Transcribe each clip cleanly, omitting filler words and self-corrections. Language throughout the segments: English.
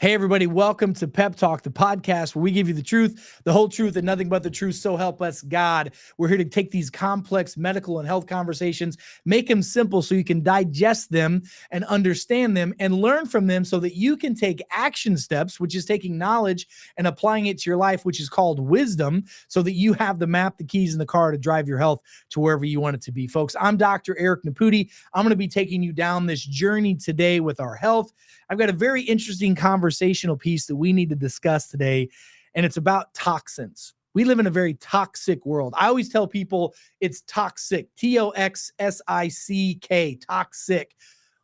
Hey, everybody, welcome to Pep Talk, the podcast where we give you the truth, the whole truth, and nothing but the truth. So help us God. We're here to take these complex medical and health conversations, make them simple so you can digest them and understand them and learn from them so that you can take action steps, which is taking knowledge and applying it to your life, which is called wisdom, so that you have the map, the keys in the car to drive your health to wherever you want it to be. Folks, I'm Dr. Eric Naputi. I'm going to be taking you down this journey today with our health. I've got a very interesting conversational piece that we need to discuss today, and it's about toxins. We live in a very toxic world. I always tell people it's toxic, Toxic, toxic.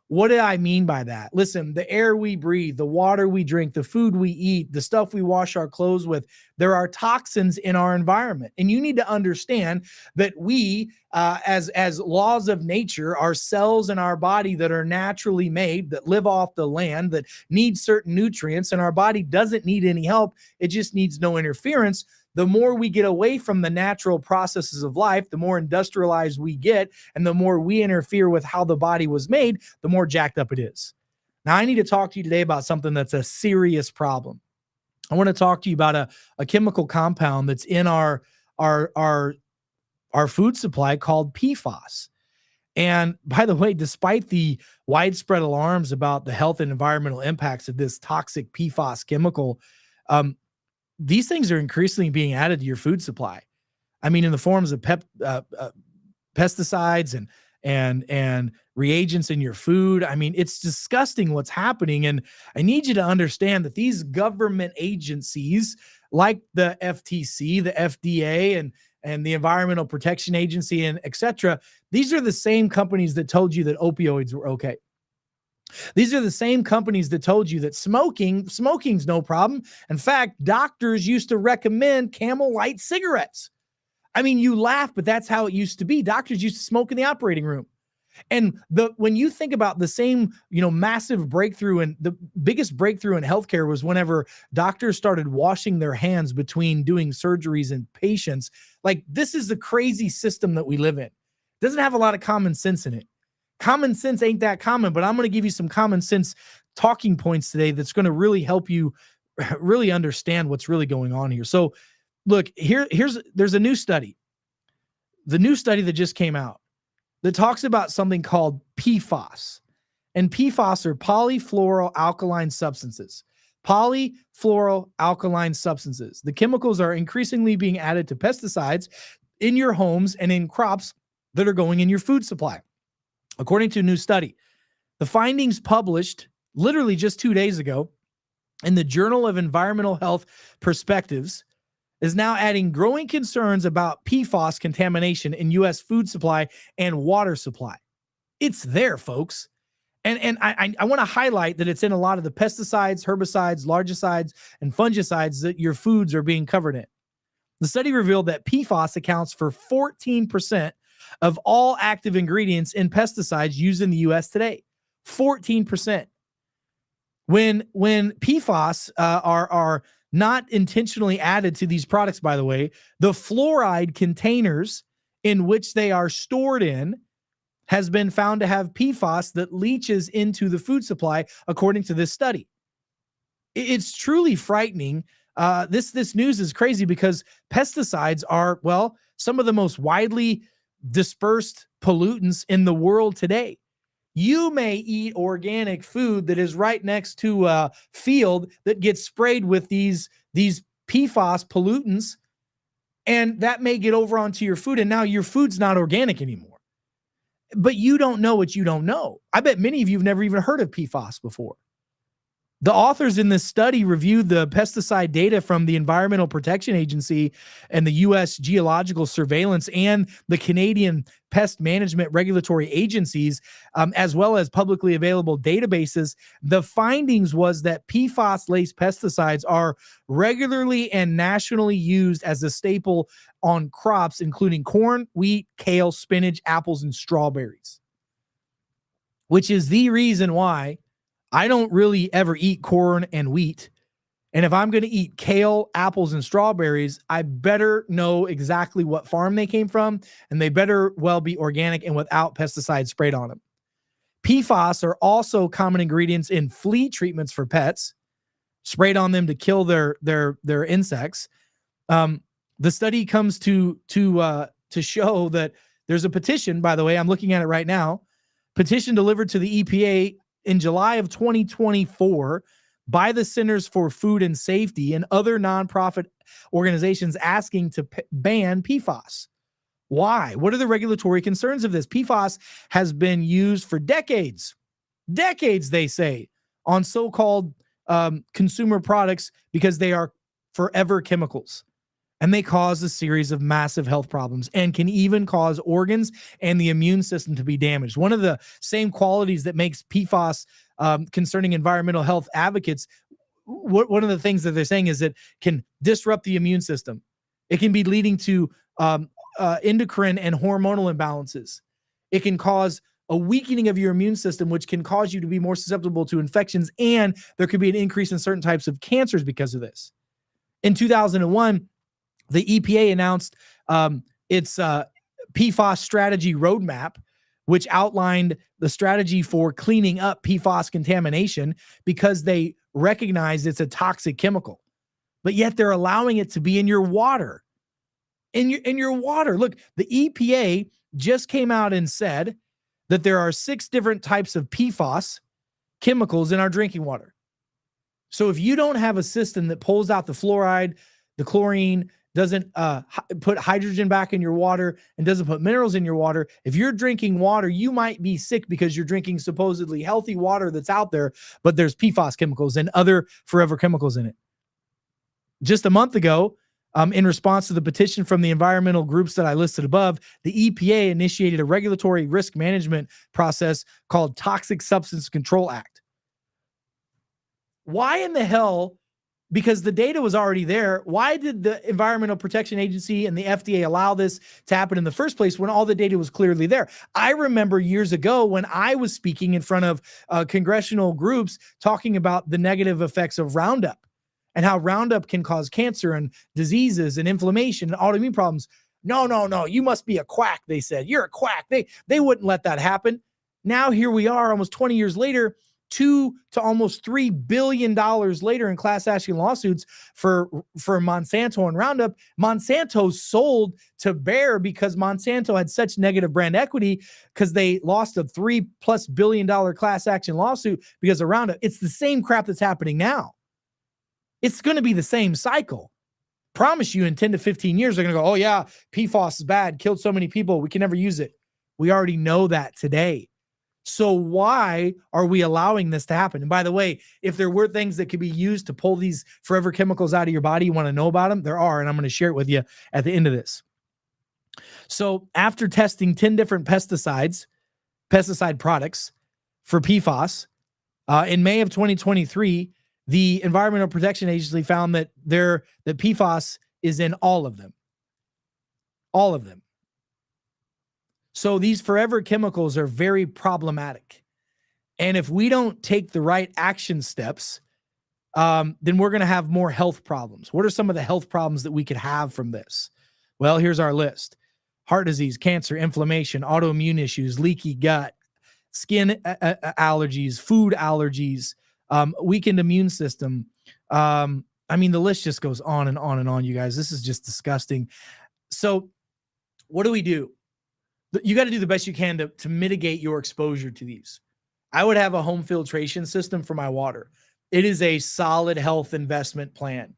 What do I mean by that? Listen, the air we breathe, the water we drink, the food we eat, the stuff we wash our clothes with, there are toxins in our environment. And you need to understand that we, as laws of nature, are cells in our body that are naturally made, that live off the land, that need certain nutrients, and our body doesn't need any help. It just needs no interference. The more we get away from the natural processes of life, the more industrialized we get, and the more we interfere with how the body was made, the more jacked up it is. Now, I need to talk to you today about something that's a serious problem. I want to talk to you about a chemical compound that's in our food supply called PFAS. And by the way, despite the widespread alarms about the health and environmental impacts of this toxic PFAS chemical, these things are increasingly being added to your food supply. I mean, in the forms of pesticides and reagents in your food. I mean, it's disgusting what's happening. And I need you to understand that these government agencies like the FTC, the FDA, and the Environmental Protection Agency, and et cetera, these are the same companies that told you that opioids were okay. These are the same companies that told you that smoking's no problem. In fact, doctors used to recommend Camel Light cigarettes. I mean, you laugh, but that's how it used to be. Doctors used to smoke in the operating room. And when you think about the same, massive breakthrough, and the biggest breakthrough in healthcare was whenever doctors started washing their hands between doing surgeries in patients. Like, this is the crazy system that we live in. It doesn't have a lot of common sense in it. Common sense ain't that common, but I'm going to give you some common sense talking points today that's going to really help you really understand what's really going on here. So look, there's a new study. The new study that just came out that talks about something called PFAS. And PFAS are polyfluoroalkyl substances. Polyfluoroalkyl substances. The chemicals are increasingly being added to pesticides in your homes and in crops that are going in your food supply. According to a new study, the findings published literally just 2 days ago in the Journal of Environmental Health Perspectives is now adding growing concerns about PFAS contamination in U.S. food supply and water supply. It's there, folks. And I want to highlight that it's in a lot of the pesticides, herbicides, largicides, and fungicides that your foods are being covered in. The study revealed that PFAS accounts for 14% of all active ingredients in pesticides used in the U.S. today. 14%. When PFAS are not intentionally added to these products, by the way, the fluoride containers in which they are stored in has been found to have PFAS that leaches into the food supply, according to this study. It's truly frightening. This news is crazy because pesticides are, well, some of the most widely dispersed pollutants in the world today. You may eat organic food that is right next to a field that gets sprayed with these PFAS pollutants, and that may get over onto your food, and now your food's not organic anymore. But you don't know what you don't know. I bet many of you have never even heard of PFAS before. The authors in this study reviewed the pesticide data from the Environmental Protection Agency and the U.S. Geological Surveillance and the Canadian Pest Management Regulatory Agencies, as well as publicly available databases. The findings was that PFAS-laced pesticides are regularly and nationally used as a staple on crops, including corn, wheat, kale, spinach, apples, and strawberries, which is the reason why I don't really ever eat corn and wheat. And if I'm going to eat kale, apples, and strawberries, I better know exactly what farm they came from, and they better well be organic and without pesticides sprayed on them. PFAS are also common ingredients in flea treatments for pets. sprayed on them to kill their insects. The study comes to show that there's a petition, by the way, I'm looking at it right now, petition delivered to the EPA in July of 2024 by the Centers for Food and Safety and other nonprofit organizations asking to ban PFAS. Why? What are the regulatory concerns of this? PFAS has been used for decades, they say, on so-called consumer products because they are forever chemicals. And they cause a series of massive health problems and can even cause organs and the immune system to be damaged. One of the same qualities that makes PFAS concerning environmental health advocates, one of the things that they're saying is it can disrupt the immune system. It can be leading to endocrine and hormonal imbalances. It can cause a weakening of your immune system, which can cause you to be more susceptible to infections, and there could be an increase in certain types of cancers because of this. In 2001, the EPA announced its PFAS strategy roadmap, which outlined the strategy for cleaning up PFAS contamination because they recognize it's a toxic chemical. But yet they're allowing it to be in your water. In your water. Look, the EPA just came out and said that there are 6 different types of PFAS chemicals in our drinking water. So if you don't have a system that pulls out the fluoride, the chlorine, doesn't put hydrogen back in your water, and doesn't put minerals in your water, if you're drinking water, you might be sick because you're drinking supposedly healthy water that's out there, but there's PFAS chemicals and other forever chemicals in it. Just a month ago, in response to the petition from the environmental groups that I listed above, the EPA initiated a regulatory risk management process called Toxic Substance Control Act. Why in the hell? Because the data was already there. Why did the Environmental Protection Agency and the FDA allow this to happen in the first place when all the data was clearly there? I remember years ago when I was speaking in front of congressional groups talking about the negative effects of Roundup and how Roundup can cause cancer and diseases and inflammation and autoimmune problems. No, you must be a quack, they said. You're a quack. They wouldn't let that happen. Now here we are almost 20 years later, $2 to almost $3 billion later in class action lawsuits for Monsanto and Roundup. Monsanto sold to Bayer because Monsanto had such negative brand equity because they lost a $3+ billion class action lawsuit because of Roundup. It's the same crap that's happening now. It's going to be the same cycle. Promise you in 10 to 15 years, they're going to go, oh yeah, PFAS is bad, killed so many people, we can never use it. We already know that today. So why are we allowing this to happen? And by the way, if there were things that could be used to pull these forever chemicals out of your body, you want to know about them? There are, and I'm going to share it with you at the end of this. So after testing 10 different pesticide products for PFAS, in May of 2023, the Environmental Protection Agency found that PFAS is in all of them. All of them. So these forever chemicals are very problematic. And if we don't take the right action steps, then we're going to have more health problems. What are some of the health problems that we could have from this? Well, here's our list. Heart disease, cancer, inflammation, autoimmune issues, leaky gut, skin allergies, food allergies, weakened immune system. I mean, the list just goes on and on and on, you guys. This is just disgusting. So what do? You got to do the best you can to mitigate your exposure to these. I would have a home filtration system for my water. It is a solid health investment plan.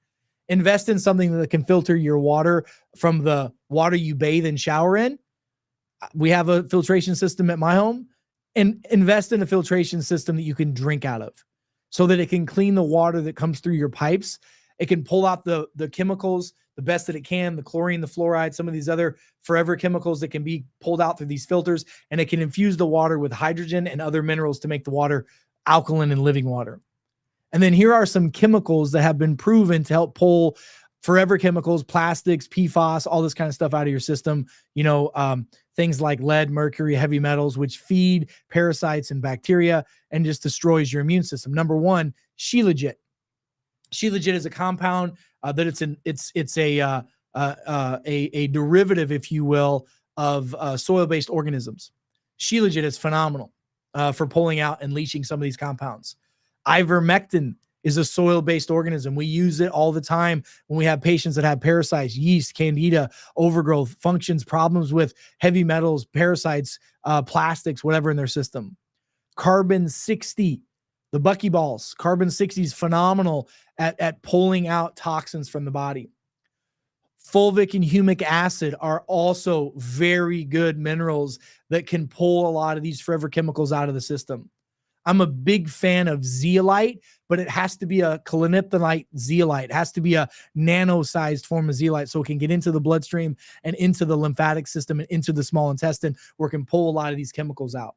Invest in something that can filter your water from the water you bathe and shower in. We have a filtration system at my home. And invest in a filtration system that you can drink out of so that it can clean the water that comes through your pipes. It can pull out the chemicals the best that it can, the chlorine, the fluoride, some of these other forever chemicals that can be pulled out through these filters, and it can infuse the water with hydrogen and other minerals to make the water alkaline and living water. And then here are some chemicals that have been proven to help pull forever chemicals, plastics, PFAS, all this kind of stuff out of your system. You know, things like lead, mercury, heavy metals, which feed parasites and bacteria and just destroys your immune system. Number one, Shilajit. Shilajit is a compound that it's a derivative, if you will, of soil-based organisms. Shilajit is phenomenal for pulling out and leaching some of these compounds. Ivermectin is a soil-based organism. We use it all the time when we have patients that have parasites, yeast, candida, overgrowth, functions, problems with heavy metals, parasites, plastics, whatever in their system. Carbon 60, the buckyballs. Carbon 60 is phenomenal at pulling out toxins from the body. Fulvic and humic acid are also very good minerals that can pull a lot of these forever chemicals out of the system. I'm a big fan of zeolite, but it has to be a kaliniptonite zeolite. It has to be a nano-sized form of zeolite so it can get into the bloodstream and into the lymphatic system and into the small intestine where it can pull a lot of these chemicals out.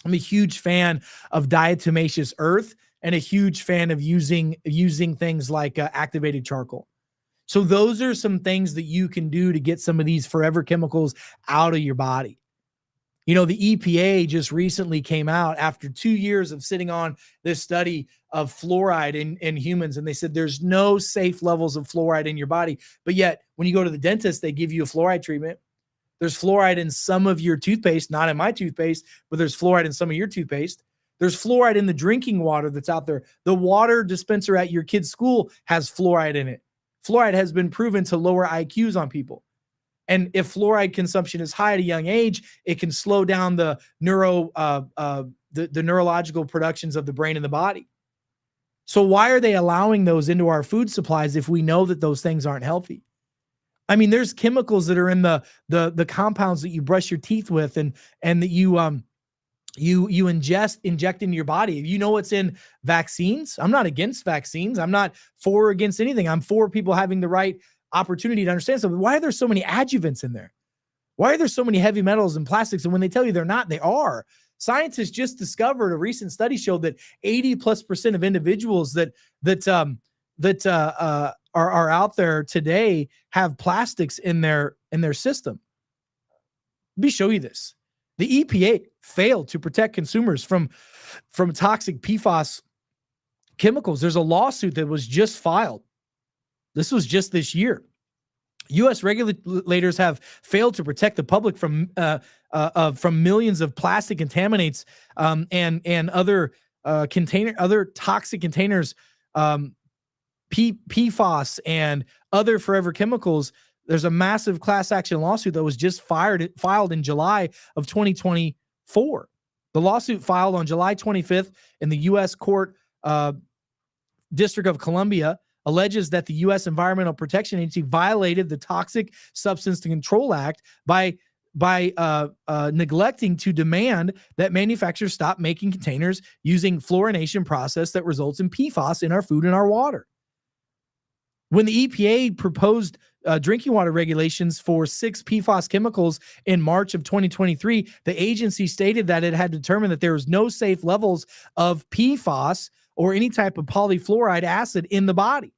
I'm a huge fan of diatomaceous earth and a huge fan of using things like activated charcoal. So those are some things that you can do to get some of these forever chemicals out of your body. You know, the EPA just recently came out after 2 years of sitting on this study of fluoride in humans, and they said there's no safe levels of fluoride in your body. But yet, when you go to the dentist, they give you a fluoride treatment. There's fluoride in some of your toothpaste, not in my toothpaste, but there's fluoride in some of your toothpaste. There's fluoride in the drinking water that's out there. The water dispenser at your kid's school has fluoride in it. Fluoride has been proven to lower IQs on people. And if fluoride consumption is high at a young age, it can slow down the neurological productions of the brain and the body. So why are they allowing those into our food supplies if we know that those things aren't healthy? I mean, there's chemicals that are in the compounds that you brush your teeth with and that you inject into your body. You know what's in vaccines? I'm not against vaccines. I'm not for or against anything. I'm for people having the right opportunity to understand something. Why are there so many adjuvants in there? Why are there so many heavy metals and plastics? And when they tell you they're not, they are. Scientists just discovered, a recent study showed that 80+% of individuals that are out there today have plastics in their system. Let me show you this. The EPA failed to protect consumers from toxic PFAS chemicals. There's a lawsuit that was just filed. This was just this year. U.S. regulators have failed to protect the public from millions of plastic contaminants and other toxic containers, PFAS and other forever chemicals. There's a massive class action lawsuit that was just filed in July of 2024. The lawsuit filed on July 25th in the U.S. Court District of Columbia alleges that the U.S. Environmental Protection Agency violated the Toxic Substance Control Act by neglecting to demand that manufacturers stop making containers using fluorination process that results in PFAS in our food and our water. When the EPA proposed drinking water regulations for 6 PFAS chemicals in March of 2023, the agency stated that it had determined that there was no safe levels of PFAS or any type of polyfluoride acid in the body.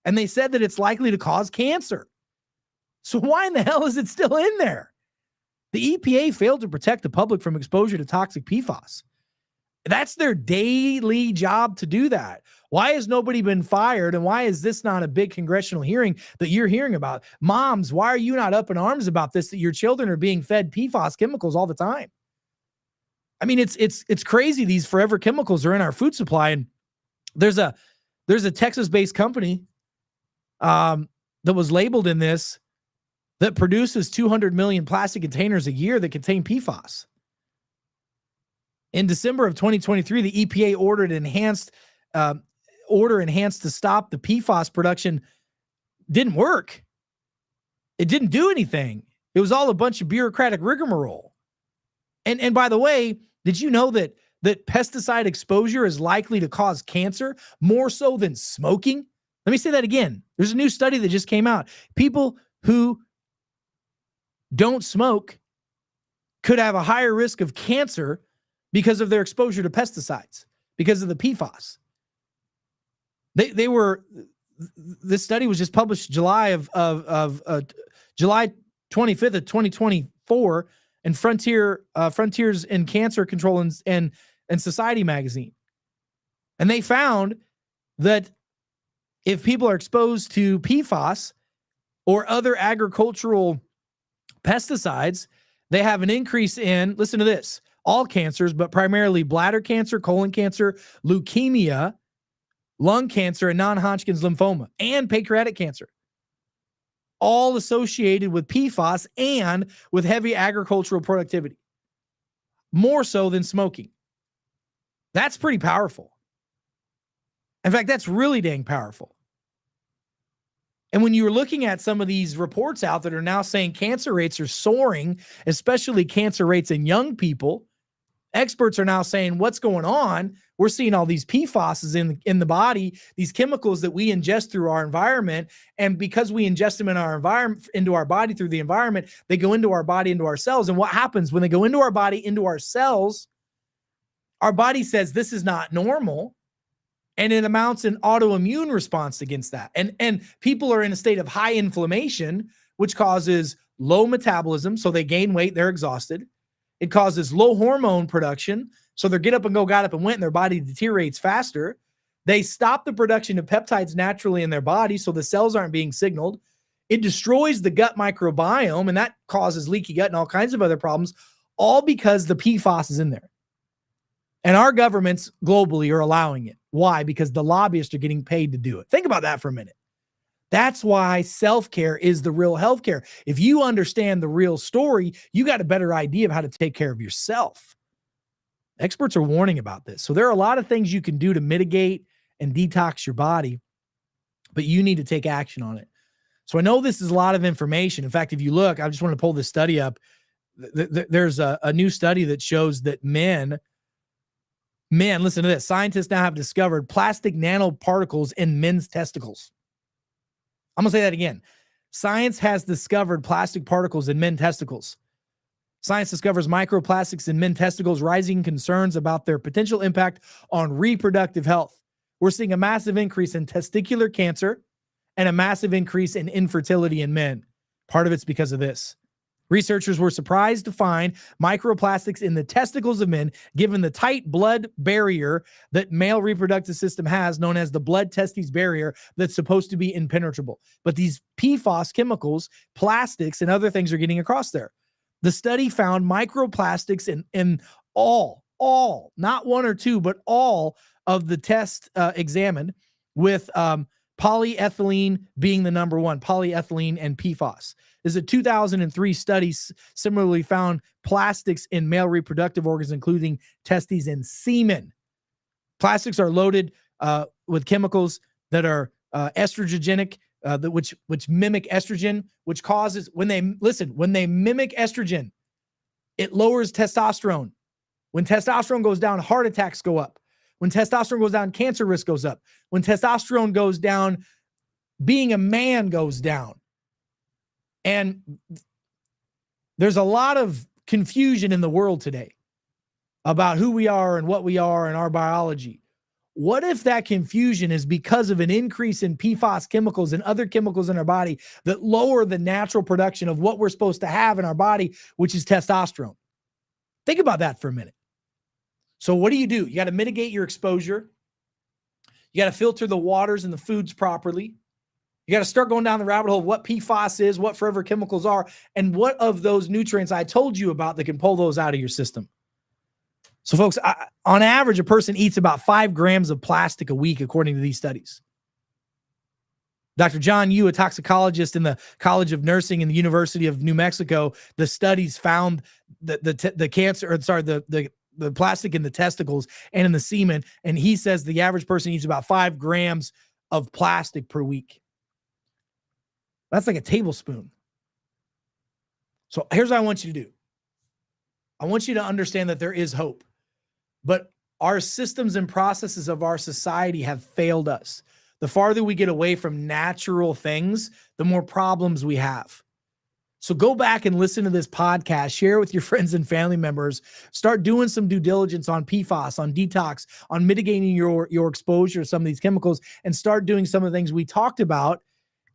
And they said that it's likely to cause cancer. So why in the hell is it still in there? The EPA failed to protect the public from exposure to toxic PFAS. That's their daily job to do that. Why has nobody been fired? And why is this not a big congressional hearing that you're hearing about? Moms, why are you not up in arms about this, that your children are being fed PFAS chemicals all the time? I mean, it's crazy. These forever chemicals are in our food supply. And there's a Texas-based company that was labeled in this that produces 200 million plastic containers a year that contain PFAS. In December of 2023, the EPA ordered enhanced to stop the PFAS production. Didn't work. It didn't do anything. It was all a bunch of bureaucratic rigmarole. And by the way, did you know that pesticide exposure is likely to cause cancer more so than smoking? Let me say that again. There's a new study that just came out. People who don't smoke could have a higher risk of cancer because of their exposure to pesticides, because of the PFAS. This study was just published July July 25th of 2024 in Frontiers in Cancer Control and Society magazine. And they found that if people are exposed to PFAS or other agricultural pesticides, they have an increase in, listen to this, all cancers, but primarily bladder cancer, colon cancer, leukemia, lung cancer, and non-Hodgkin's lymphoma, and pancreatic cancer, all associated with PFAS and with heavy agricultural productivity, more so than smoking. That's pretty powerful. In fact, that's really dang powerful. And when you're looking at some of these reports out that are now saying cancer rates are soaring, especially cancer rates in young people, experts are now saying, what's going on? We're seeing all these PFAS in the body, these chemicals that we ingest through our environment. And because we ingest them in our environment, into our body through the environment, they go into our body, into our cells. And what happens when they go into our body, into our cells, our body says this is not normal. And it amounts an autoimmune response against that. And people are in a state of high inflammation, which causes low metabolism. So they gain weight, they're exhausted. It causes low hormone production. So they're got up and went, and their body deteriorates faster. They stop the production of peptides naturally in their body, so the cells aren't being signaled. It destroys the gut microbiome, and that causes leaky gut and all kinds of other problems, all because the PFAS is in there. And our governments globally are allowing it. Why? Because the lobbyists are getting paid to do it. Think about that for a minute. That's why self-care is the real healthcare. If you understand the real story, you got a better idea of how to take care of yourself. Experts are warning about this. So there are a lot of things you can do to mitigate and detox your body, but you need to take action on it. So I know this is a lot of information. In fact, if you look, I just want to pull this study up. There's a new study that shows that men, listen to this. Scientists now have discovered plastic nanoparticles in men's testicles. I'm going to say that again. Science has discovered plastic particles in men's testicles. Science discovers microplastics in men's testicles, rising concerns about their potential impact on reproductive health. We're seeing a massive increase in testicular cancer and a massive increase in infertility in men. Part of it's because of this. Researchers were surprised to find microplastics in the testicles of men, given the tight blood barrier that male reproductive system has, known as the blood-testes barrier, that's supposed to be impenetrable. But these PFAS chemicals, plastics, and other things are getting across there. The study found microplastics in all, not one or two, but all of the tests examined, with polyethylene being the number one, polyethylene and PFAS. There's a 2003 study similarly found plastics in male reproductive organs, including testes and semen. Plastics are loaded with chemicals that are estrogenic, which mimic estrogen, which causes, when they mimic estrogen, it lowers testosterone. When testosterone goes down, heart attacks go up. When testosterone goes down, cancer risk goes up. When testosterone goes down, being a man goes down. And there's a lot of confusion in the world today about who we are and what we are and our biology. What if that confusion is because of an increase in PFAS chemicals and other chemicals in our body that lower the natural production of what we're supposed to have in our body, which is testosterone? Think about that for a minute. So what do? You got to mitigate your exposure. You got to filter the waters and the foods properly. You got to start going down the rabbit hole of what PFAS is, what forever chemicals are, and what of those nutrients I told you about that can pull those out of your system. So folks, on average, a person eats about 5 grams of plastic a week, according to these studies. Dr. John Yu, a toxicologist in the College of Nursing in the University of New Mexico, the studies found that the plastic in the testicles and in the semen, and he says the average person eats about 5 grams of plastic per week. That's like a tablespoon. So here's what I want you to do. I want you to understand that there is hope, but our systems and processes of our society have failed us. The farther we get away from natural things, the more problems we have. So go back and listen to this podcast, share it with your friends and family members, start doing some due diligence on PFAS, on detox, on mitigating your exposure to some of these chemicals, and start doing some of the things we talked about.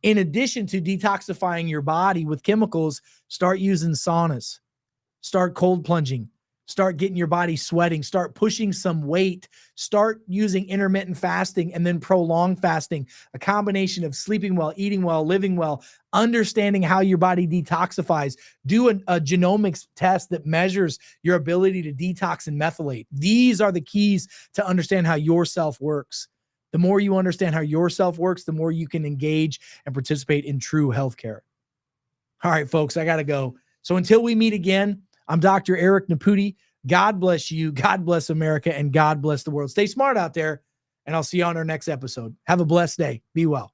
In addition to detoxifying your body with chemicals, start using saunas, start cold plunging, start getting your body sweating, start pushing some weight, start using intermittent fasting and then prolonged fasting, a combination of sleeping well, eating well, living well, understanding how your body detoxifies. Do a genomics test that measures your ability to detox and methylate. These are the keys to understand how your self works. The more you understand how yourself works, the more you can engage and participate in true healthcare. All right, folks, I got to go. So until we meet again, I'm Dr. Eric Naputi. God bless you. God bless America, and God bless the world. Stay smart out there, and I'll see you on our next episode. Have a blessed day. Be well.